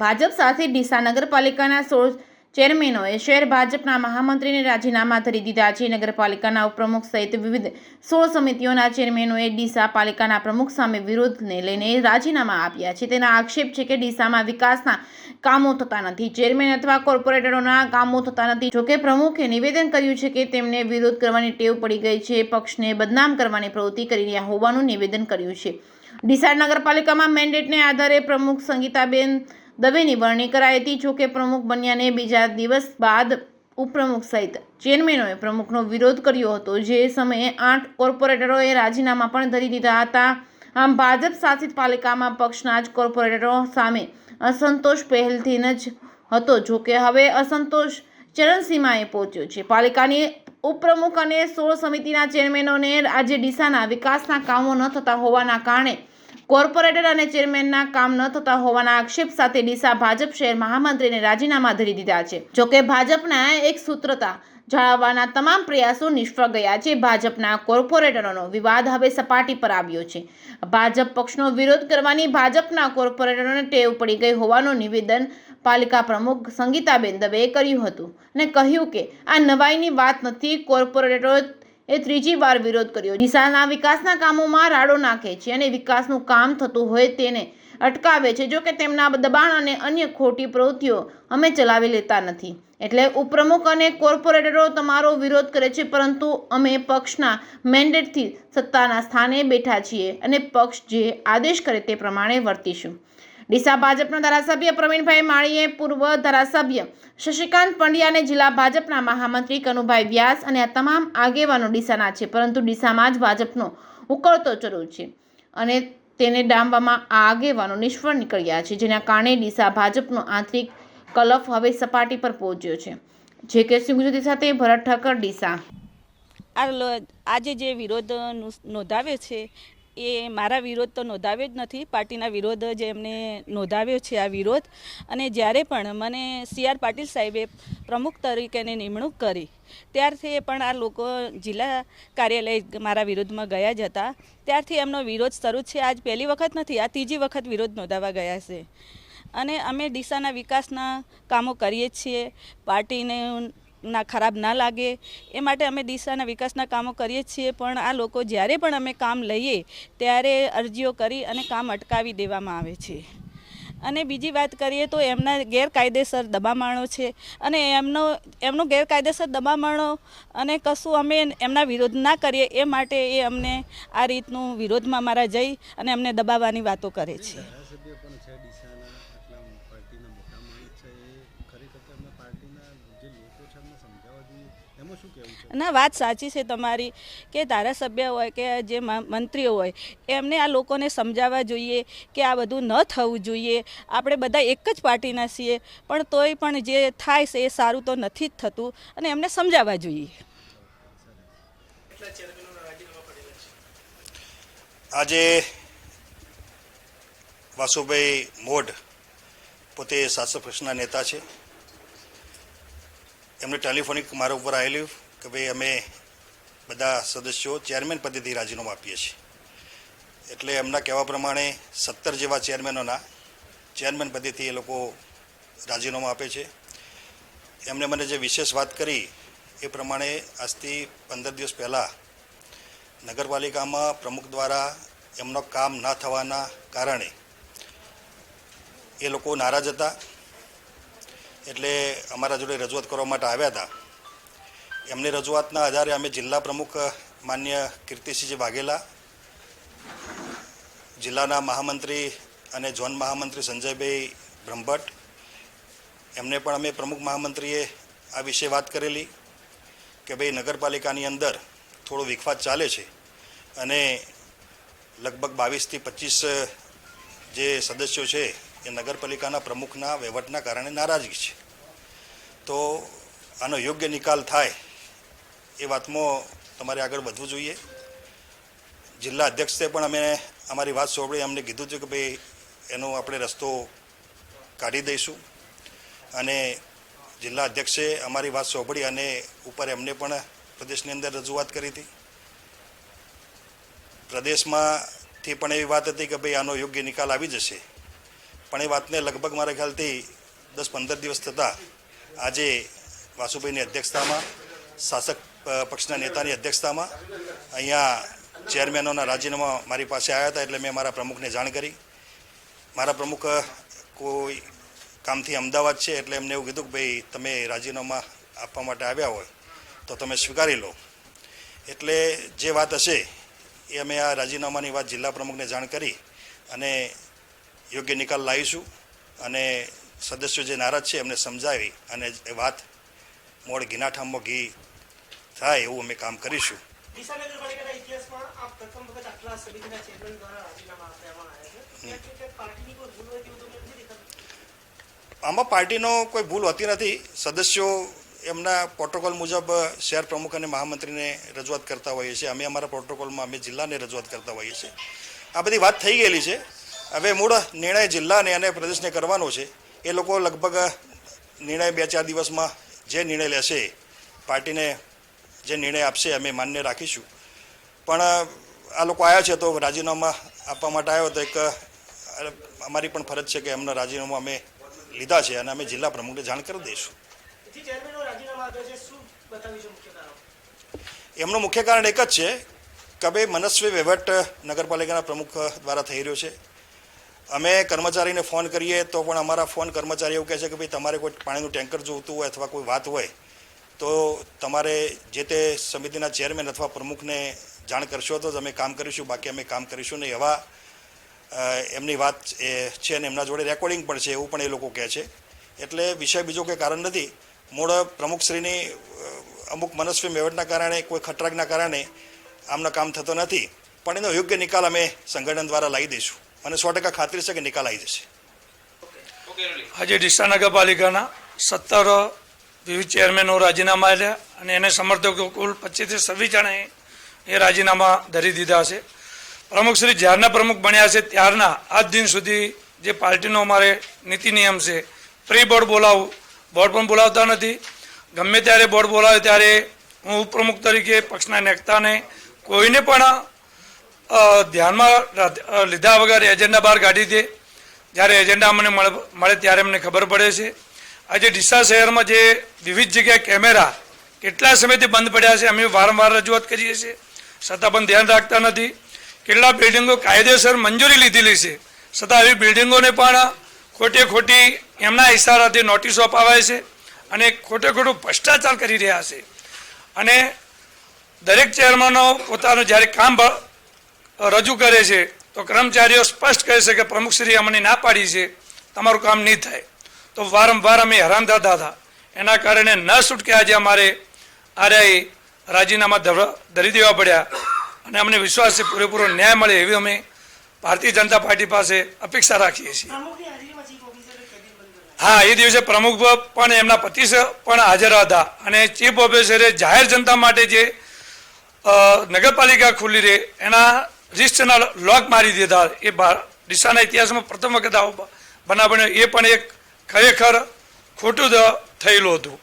ભાજપ સાથે ડીસા નગરપાલિકાના 16 ચેરમેનોએ શહેર ભાજપના મહામંત્રીને રાજીનામા ધરી દીધા છે। નગરપાલિકાના ઉપપ્રમુખ સહિત વિવિધ 16 સમિતિઓના ચેરમેનોએ ડીસા પાલિકાના પ્રમુખ સામે વિરોધને લઈને રાજીનામા આપ્યા છે। તેના આક્ષેપ છે કે ડીસામાં વિકાસના કામો થતા નથી, ચેરમેન અથવા કોર્પોરેટરોના કામો થતા નથી। જોકે પ્રમુખે નિવેદન કર્યું છે કે તેમને વિરોધ કરવાની ટેવ પડી ગઈ છે, પક્ષને બદનામ કરવાની પ્રવૃત્તિ કરી રહ્યા હોવાનું નિવેદન કર્યું છે। ડીસા નગરપાલિકામાં મેન્ડેટને આધારે પ્રમુખ સંગીતાબેન દવેની વરણી કરાઈ હતી। જોકે પ્રમુખ બન્યાને બીજા દિવસ બાદ ઉપપ્રમુખ સહિત ચેરમેનોએ પ્રમુખનો વિરોધ કર્યો હતો। જે સમયે 8 કોર્પોરેટરોએ રાજીનામા પણ ધરી દીધા હતા। આમ ભાજપ શાસિત પાલિકામાં પક્ષના જ કોર્પોરેટરો સામે અસંતોષ પહેલથી જ હતો। જોકે હવે અસંતોષ ચરમસીમાએ પહોંચ્યો છે। પાલિકાની ઉપપ્રમુખ અને 16 સમિતિના ચેરમેનોને આજે ડીસાના વિકાસના કામો ન થતા હોવાના કારણે કોર્પોરેટર અને ચેરમેનના કામ ન થતા હોવાના આક્ષેપ સાથે ડીસા ભાજપ શહેર મહામંત્રીને રાજીનામા ધરી દીધા છે। જોકે ભાજપના એક સૂત્રતા જાળવવાના તમામ પ્રયાસો નિષ્ફળ ગયા છે। ભાજપના કોર્પોરેટરોનો વિવાદ હવે સપાટી પર આવ્યો છે। ભાજપ પક્ષનો વિરોધ કરવાની ભાજપના કોર્પોરેટરોને ટેવ પડી ગઈ હોવાનું નિવેદન પાલિકા પ્રમુખ સંગીતાબેન દવેએ કર્યું હતું અને કહ્યું કે આ નવાઈની વાત નથી। કોર્પોરેટરોએ ત્રીજી વાર વિરોધ કર્યો, ડીસાના વિકાસના કામોમાં રાડો નાખે છે અને વિકાસનું કામ થતું હોય તેને અટકાવે છે। જો કે તેમના દબાણ અને અન્ય ખોટી પ્રવૃત્તિઓ અમે ચલાવી લેતા નથી, એટલે ઉપપ્રમુખ અને કોર્પોરેટરો તમારો વિરોધ કરે છે, પરંતુ અમે પક્ષના મેન્ડેટથી સત્તાના સ્થાને બેઠા છીએ અને પક્ષ જે આદેશ કરે તે પ્રમાણે વર્તીશું। ડીસા ભાજપના ધારાસભ્ય પ્રવીણભાઈ માળીએ, પૂર્વ ધારાસભ્ય શશિકાંત પંડ્યા અને જિલ્લા ભાજપના મહામંત્રી કનુભાઈ વ્યાસ અને આ તમામ આગેવાનો ડીસાના છે, પરંતુ ડીસામાં જ ભાજપનો ઉકળતો ચરુ છે અને તેને ડામવામાં આ આગેવાનો નિષ્ફળ નીકળ્યા છે, જેના કારણે ડીસા ભાજપનો આંતરિક કલફ હવે સપાટી પર પહોંચ્યો છે। જે કે ગુજરાતી સાથે ભરત ઠક્કર, ડીસા। આજે જે વિરોધ નોંધાવ્યો છે એ મારા વિરોધ તો નોંધાવ્યો જ નથી, પાર્ટીના વિરોધ જ એમને નોંધાવ્યો છે આ વિરોધ। અને જ્યારે પણ મને CR પાટીલ સાહેબે પ્રમુખ તરીકેની નિમણૂક કરી ત્યારથી પણ આ લોકો જિલ્લા કાર્યાલય મારા વિરોધમાં ગયા જ હતા, ત્યારથી એમનો વિરોધ શરૂ છે। આજ પહેલી વખત નથી, આ ત્રીજી વખત વિરોધ નોંધાવા ગયા છે અને અમે ડીસાના વિકાસના કામો કરીએ છીએ, પાર્ટીને ના ખરાબ ના લાગે એ માટે અમે ડીસાના વિકાસના કામો કરીએ છીએ। પણ આ લોકો જ્યારે પણ અમે કામ લઈએ ત્યારે અરજીઓ કરી અને કામ અટકાવી દેવામાં આવે છે। અને બીજી વાત કરીએ તો એમના ગેરકાયદેસર દબામણો છે અને એમનો ગેરકાયદેસર દબામણો અને કશું અમે એમના વિરોધ ના કરીએ એ માટે એ અમને આ રીતનું વિરોધમાં મારા જઈ અને અમને દબાવવાની વાતો કરે છે। ના, વાત સાચી છે તમારી કે ધારાસભ્ય હોય કે જે મંત્રીઓ હોય એમને આ લોકોને સમજાવવા જોઈએ કે આ બધું ન થવું જોઈએ। આપણે બધા એક જ પાર્ટીના છીએ, પણ તોય પણ જે થાય છે એ સારું તો નથી જ થતું અને એમને સમજાવવા જોઈએ। આજે વાસુભાઈ મોઢ પોતે શાસક પક્ષના નેતા છે, એમને ટેલિફોનિક મારા ઉપર આવેલું કે ભાઈ અમે બધા સદસ્યો ચેરમેન પદેથી રાજીનામું આપીએ છીએ। એટલે એમના કહેવા પ્રમાણે 17 જેવા ચેરમેનોના ચેરમેન પદેથી એ લોકો રાજીનામું આપે છે। એમને મને જે વિશેષ વાત કરી એ પ્રમાણે આજથી 15 દિવસ પહેલાં નગરપાલિકામાં પ્રમુખ દ્વારા એમનો કામ ના થવાના કારણે એ લોકો નારાજ હતા, એટલે અમારા જોડે રજૂઆત કરવા માટે આવ્યા હતા। એમની રજૂઆતના આધારે અમે જિલ્લા પ્રમુખ માન્ય કીર્તિસિંહજી વાઘેલા, જિલ્લાના મહામંત્રી અને ઝોન મહામંત્રી સંજયભાઈ બ્રહ્મભટ્ટ, એમને પણ અમે પ્રમુખ મહામંત્રીએ આ વિશે વાત કરેલી કે ભાઈ નગરપાલિકાની અંદર થોડો વિખવાદ ચાલે છે અને લગભગ 22 થી 25 જે સદસ્યો છે એ નગરપાલિકાના પ્રમુખના વહીવટના કારણે નારાજગી છે, તો આનો યોગ્ય નિકાલ થાય એ વાતમાં તમારે આગળ વધવું જોઈએ। જિલ્લા અધ્યક્ષે પણ અમે અમારી વાત સાંભળી અમને કીધું છે કે ભાઈ એનો આપણે રસ્તો કાઢી દઈશું અને જિલ્લા અધ્યક્ષે અમારી વાત સાંભળી અને ઉપર એમને પણ પ્રદેશની અંદર રજૂઆત કરી હતી। પ્રદેશમાંથી પણ એવી વાત હતી કે ભાઈ આનો યોગ્ય નિકાલ આવી જશે, પણ એ વાતને લગભગ મારા ખ્યાલથી 10-15 દિવસ થતાં આજે વાસુભાઈની અધ્યક્ષતામાં, શાસક પક્ષના નેતાની અધ્યક્ષતામાં અહીંયા ચેરમેનોના રાજીનામા મારી પાસે આવ્યા હતા. એટલે મેં મારા પ્રમુખને જાણ કરી. મારા પ્રમુખ કોઈ કામથી અમદાવાદ છે એટલે એમને એવું કીધું કે ભાઈ તમે રાજીનામા આપવા માટે આવ્યા હોય તો તમે સ્વીકારી લો. એટલે જે વાત હશે એ અમે આ રાજીનામાની વાત જિલ્લા પ્રમુખને જાણ કરી અને યોગ્ય નિકાલ લાવીશું અને સદસ્યો જે નારાજ છે એમને સમજાવી અને એ વાત મોડ ઘીના ઠામમાં ઘી થાય એવું અમે કામ કરીશું. આમાં પાર્ટીનો કોઈ ભૂલ હોતી નથી. સદસ્યો એમના પ્રોટોકોલ મુજબ શહેર પ્રમુખ અને મહામંત્રીને રજૂઆત કરતા હોઈએ છીએ. અમે અમારા પ્રોટોકોલમાં અમે જિલ્લાને રજૂઆત કરતા હોઈએ છીએ. આ બધી વાત થઈ ગયેલી છે. હવે મૂળ નિર્ણય જિલ્લાને અને પ્રદેશને કરવાનો છે. એ લોકો લગભગ નિર્ણય 2-4 દિવસમાં જે નિર્ણય લેશે, પાર્ટીને જે નિર્ણય આપશે અમે માન્ય રાખીશું. પણ આ લોકો આવ્યા છે તો રાજીનામા આપવા માટે આવ્યો તો એક અમારી પણ ફરજ છે કે એમના રાજીનામા અમે લીધા છે અને અમે જિલ્લા પ્રમુખને જાણ કરી દઈશું. એમનું મુખ્ય કારણ એક જ છે કે ભાઈ મનસ્વી વહીવટ નગરપાલિકાના પ્રમુખ દ્વારા થઈ રહ્યો છે. અમે કર્મચારીને ફોન કરીએ તો પણ અમારા ફોન કર્મચારી એવું કહે છે કે ભાઈ તમારે કોઈ પાણીનું ટેન્કર જોઈતું હોય અથવા કોઈ વાત હોય તો તમારે જે તે સમિતિના ચેરમેન અથવા પ્રમુખને જાણ કરશો તો જ અમે કામ કરીશું, બાકી અમે કામ કરીશું નહીં. એવા એમની વાત છે અને એમના જોડે રેકોર્ડિંગ પણ છે એવું પણ એ લોકો કહે છે. એટલે વિષય બીજો કોઈ કારણ નથી. મૂળ પ્રમુખશ્રીની અમુક મનસ્વી વહીવટના કારણે, કોઈ ખટરાગના કારણે આમનો કામ થતો નથી. પણ એનો યોગ્ય નિકાલ અમે સંગઠન દ્વારા લાવી દઈશું. મને 100% ખાતરી છે કે નિકાલ આવી જશે. આજે ડીસા નગરપાલિકાના 17 વિવિધ ચેરમેનો રાજીનામા આપ્યા અને એને સમર્થકો કુલ 25-26 જણાએ એ રાજીનામા ધરી દીધા છે. પ્રમુખશ્રી જ્યારના પ્રમુખ બન્યા છે ત્યારના આજ દિન સુધી જે પાર્ટીનો અમારે નીતિ નિયમ છે, પ્રી બોર્ડ બોલાવું, બોર્ડ પણ બોલાવતા નથી. ગમે ત્યારે બોર્ડ બોલાવે ત્યારે હું ઉપપ્રમુખ તરીકે પક્ષના નેતાને કોઈને પણ ધ્યાનમાં લીધા વગર એજન્ડા બહાર કાઢી દે. જ્યારે એજન્ડા મને મળે ત્યારે અમને ખબર પડે છે. આજે ડીસા શહેરમાં જે વિવિધ જગ્યાએ કેમેરા કેટલા સમયથી બંધ પડ્યા છે અમે વારંવાર રજૂઆત કરીએ છીએ, છતાં પણ ધ્યાન રાખતા નથી. કેટલા બિલ્ડિંગો કાયદેસર મંજૂરી લીધેલી છે છતાં આવી બિલ્ડિંગોને પણ ખોટી એમના ઇશારાથી નોટિસો અપાવાય છે અને ખોટું ભ્રષ્ટાચાર કરી રહ્યા છે. અને દરેક ચેરમેનો પોતાનું જ્યારે કામ રજૂ કરે છે તો કર્મચારીઓ સ્પષ્ટ કહે છે કે પ્રમુખશ્રી અમને ના પાડી છે, તમારું કામ નહીં થાય. તો વારંવાર અમે હેરાન થતા હતા. એના કારણે ન છૂટકે આજે અમારે આર્યાએ રાજીનામા ધરી દેવા પડ્યા અને અમને વિશ્વાસ છે પૂરેપૂરો ન્યાય મળે એવી અમે ભારતીય જનતા પાર્ટી પાસે અપેક્ષા રાખીએ છીએ. હા, એ દિવસે પ્રમુખ પણ એમના પતિ પણ હાજર હતા અને ચીફ ઓફિસરે જાહેર જનતા માટે જે નગરપાલિકા ખુલ્લી રહે એના રિસ્ટના લોક મારી દીધા. એ ડીસાના ઇતિહાસમાં પ્રથમ વખત આવો બનાવ બન્યો. એ પણ એક ખરેખર ખોટું થયેલું હતું.